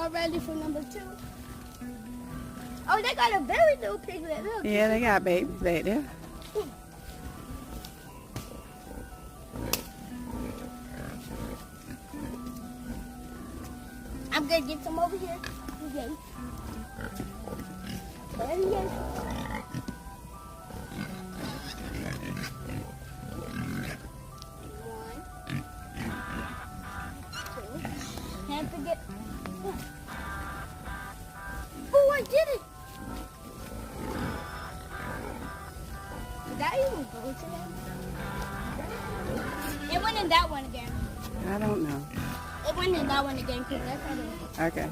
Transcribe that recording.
y'all ready for number 2? Oh, they got a very little piglet. Look. Yeah, they got babies back there. I'm gonna get some over here. Okay. There he is. Can't forget. Oh, I did it! Did that even go to them? It went in that one again. I don't know. It went in that one again because that's how they... Okay.